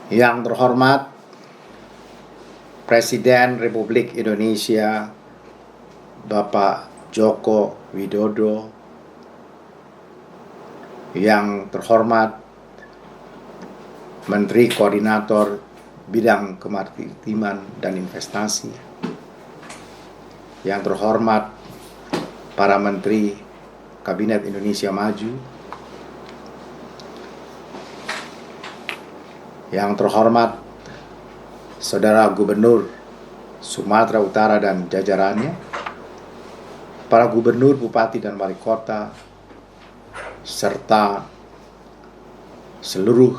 Yang terhormat Presiden Republik Indonesia Bapak Joko Widodo, yang terhormat Menteri Koordinator Bidang Kemaritiman dan Investasi, yang terhormat para Menteri Kabinet Indonesia Maju, yang terhormat Saudara Gubernur Sumatera Utara dan jajarannya, para gubernur, bupati, dan wali kota, serta seluruh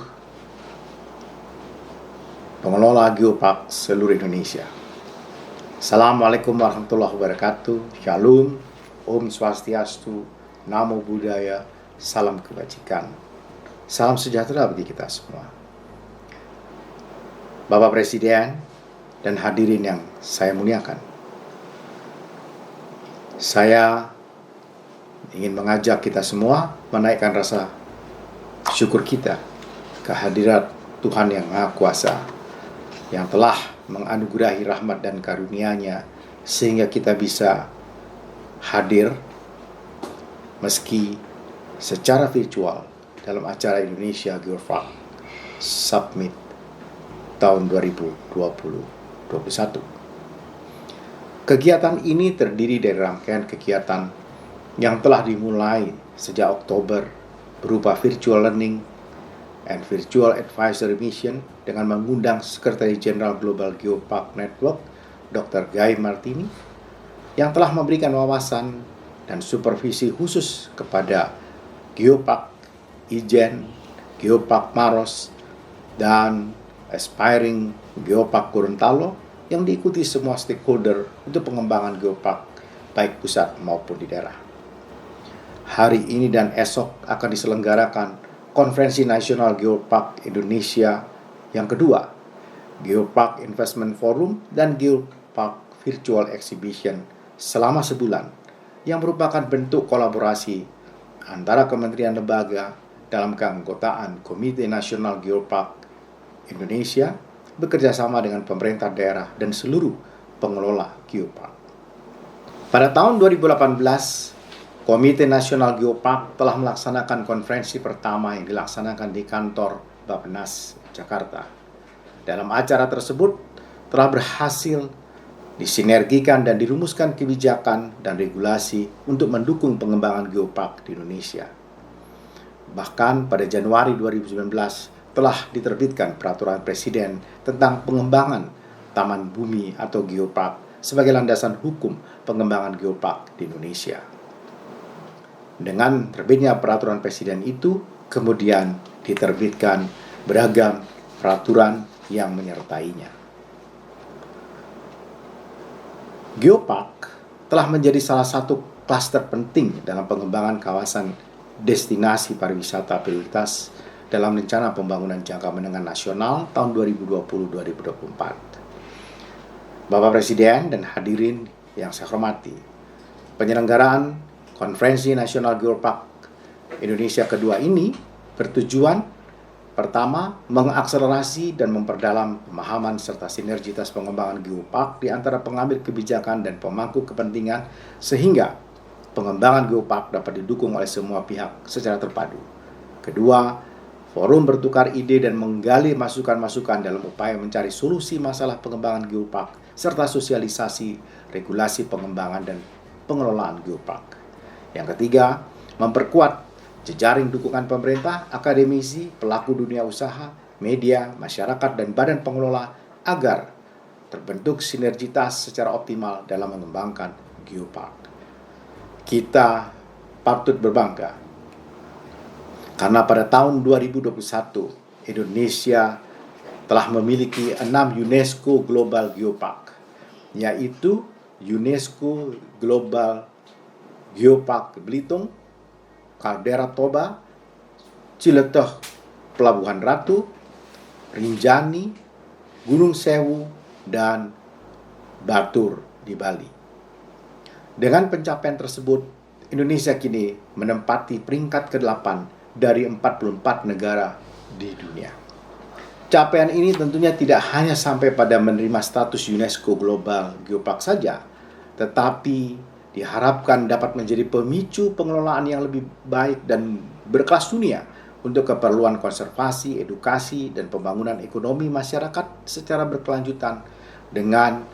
pengelola geopark seluruh Indonesia. Assalamualaikum warahmatullahi wabarakatuh. Shalom, Om Swastiastu, Namo Buddhaya, salam kebajikan, salam sejahtera bagi kita semua. Bapak Presiden dan hadirin yang saya muliakan, saya ingin mengajak kita semua menaikkan rasa syukur kita kehadirat Tuhan yang Maha Kuasa, yang telah menganugerahi rahmat dan karunia-Nya sehingga kita bisa hadir meski secara virtual dalam acara Indonesia Geopark Summit tahun 2021. Kegiatan ini terdiri dari rangkaian kegiatan yang telah dimulai sejak Oktober berupa virtual learning and virtual advisory mission dengan mengundang Sekretari Jenderal Global Geopark Network Dr. Guy Martini yang telah memberikan wawasan dan supervisi khusus kepada Geopark Ijen, Geopark Maros, dan Aspiring Geopark Gorontalo yang diikuti semua stakeholder untuk pengembangan geopark baik pusat maupun di daerah. Hari ini dan esok akan diselenggarakan Konferensi Nasional Geopark Indonesia yang kedua, Geopark Investment Forum dan Geopark Virtual Exhibition selama sebulan, yang merupakan bentuk kolaborasi antara kementerian lembaga dalam keanggotaan Komite Nasional Geopark Indonesia bekerjasama dengan pemerintah daerah dan seluruh pengelola geopark. Pada tahun 2018, Komite Nasional Geopark telah melaksanakan konferensi pertama yang dilaksanakan di kantor Bappenas, Jakarta. Dalam acara tersebut telah berhasil disinergikan dan dirumuskan kebijakan dan regulasi untuk mendukung pengembangan geopark di Indonesia. Bahkan pada Januari 2019 telah diterbitkan peraturan Presiden tentang pengembangan taman bumi atau geopark sebagai landasan hukum pengembangan geopark di Indonesia. Dengan terbitnya peraturan Presiden itu, kemudian diterbitkan beragam peraturan yang menyertainya. Geopark telah menjadi salah satu klaster penting dalam pengembangan kawasan destinasi pariwisata prioritas dalam rencana pembangunan jangka menengah nasional tahun 2020-2024. Bapak Presiden dan hadirin yang saya hormati, penyelenggaraan Konferensi Nasional Geopark Indonesia kedua ini bertujuan pertama, mengakselerasi dan memperdalam pemahaman serta sinergitas pengembangan geopark di antara pengambil kebijakan dan pemangku kepentingan sehingga pengembangan geopark dapat didukung oleh semua pihak secara terpadu. Kedua, forum bertukar ide dan menggali masukan-masukan dalam upaya mencari solusi masalah pengembangan geopark serta sosialisasi regulasi pengembangan dan pengelolaan geopark. Yang ketiga, memperkuat jejaring dukungan pemerintah, akademisi, pelaku dunia usaha, media, masyarakat, dan badan pengelola agar terbentuk sinergitas secara optimal dalam mengembangkan geopark. Kita patut berbangga karena pada tahun 2021 Indonesia telah memiliki 6 UNESCO Global Geopark, yaitu UNESCO Global Geopark Belitung, Caldera Toba, Cileteh Pelabuhan Ratu, Rinjani, Gunung Sewu, dan Batur di Bali. Dengan pencapaian tersebut, Indonesia kini menempati peringkat ke-8 dari 44 negara di dunia. Capaian ini tentunya tidak hanya sampai pada menerima status UNESCO Global Geopark saja, tetapi diharapkan dapat menjadi pemicu pengelolaan yang lebih baik dan berkelas dunia untuk keperluan konservasi, edukasi, dan pembangunan ekonomi masyarakat secara berkelanjutan dengan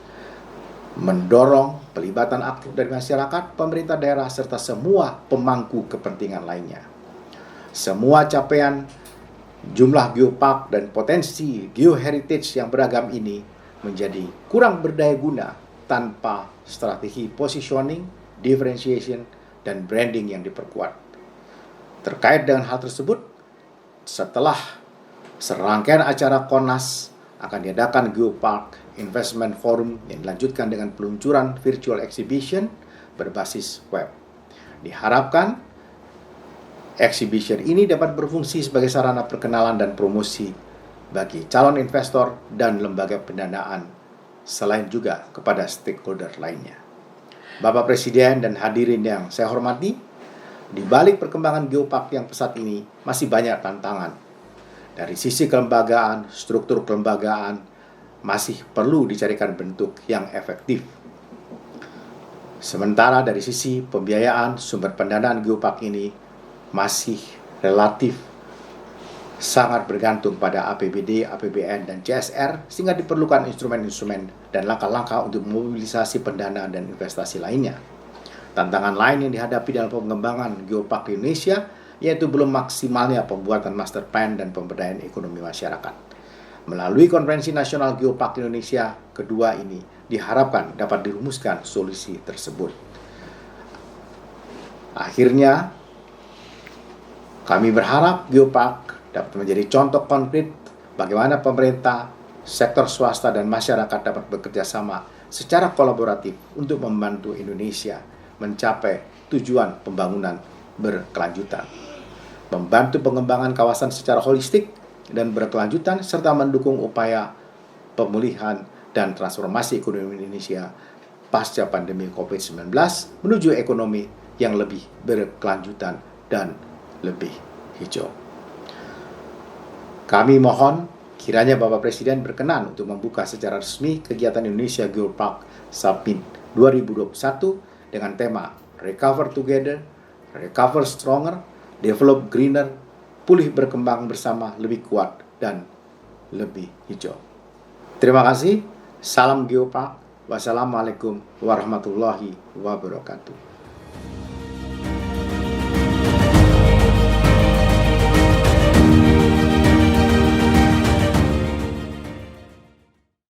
mendorong pelibatan aktif dari masyarakat, pemerintah daerah, serta semua pemangku kepentingan lainnya. Semua capaian jumlah geopark dan potensi geoheritage yang beragam ini menjadi kurang berdaya guna tanpa strategi positioning, differentiation, dan branding yang diperkuat. Terkait dengan hal tersebut, setelah serangkaian acara KONAS akan diadakan Geopark Investment Forum yang dilanjutkan dengan peluncuran virtual exhibition berbasis web. Diharapkan exhibition ini dapat berfungsi sebagai sarana perkenalan dan promosi bagi calon investor dan lembaga pendanaan, selain juga kepada stakeholder lainnya. Bapak Presiden dan hadirin yang saya hormati, di balik perkembangan geopark yang pesat ini masih banyak tantangan. Dari sisi kelembagaan, struktur kelembagaan masih perlu dicarikan bentuk yang efektif. Sementara dari sisi pembiayaan, sumber pendanaan geopark ini masih relatif sangat bergantung pada APBD, APBN, dan CSR, sehingga diperlukan instrumen-instrumen dan langkah-langkah untuk mobilisasi pendanaan dan investasi lainnya. Tantangan lain yang dihadapi dalam pengembangan geopark di Indonesia yaitu belum maksimalnya pembuatan master plan dan pemberdayaan ekonomi masyarakat. Melalui Konferensi Nasional Geopark Indonesia kedua ini diharapkan dapat dirumuskan solusi tersebut. Akhirnya, kami berharap geopark dapat menjadi contoh konkret bagaimana pemerintah, sektor swasta, dan masyarakat dapat bekerja sama secara kolaboratif untuk membantu Indonesia mencapai tujuan pembangunan berkelanjutan, membantu pengembangan kawasan secara holistik dan berkelanjutan, serta mendukung upaya pemulihan dan transformasi ekonomi Indonesia pasca pandemi COVID-19 menuju ekonomi yang lebih berkelanjutan dan lebih hijau. Kami mohon kiranya Bapak Presiden berkenan untuk membuka secara resmi kegiatan Indonesia Geopark Summit 2021 dengan tema Recover Together, Recover Stronger, Develop Greener, pulih berkembang bersama lebih kuat dan lebih hijau. Terima kasih. Salam Geopark. Wassalamualaikum warahmatullahi wabarakatuh.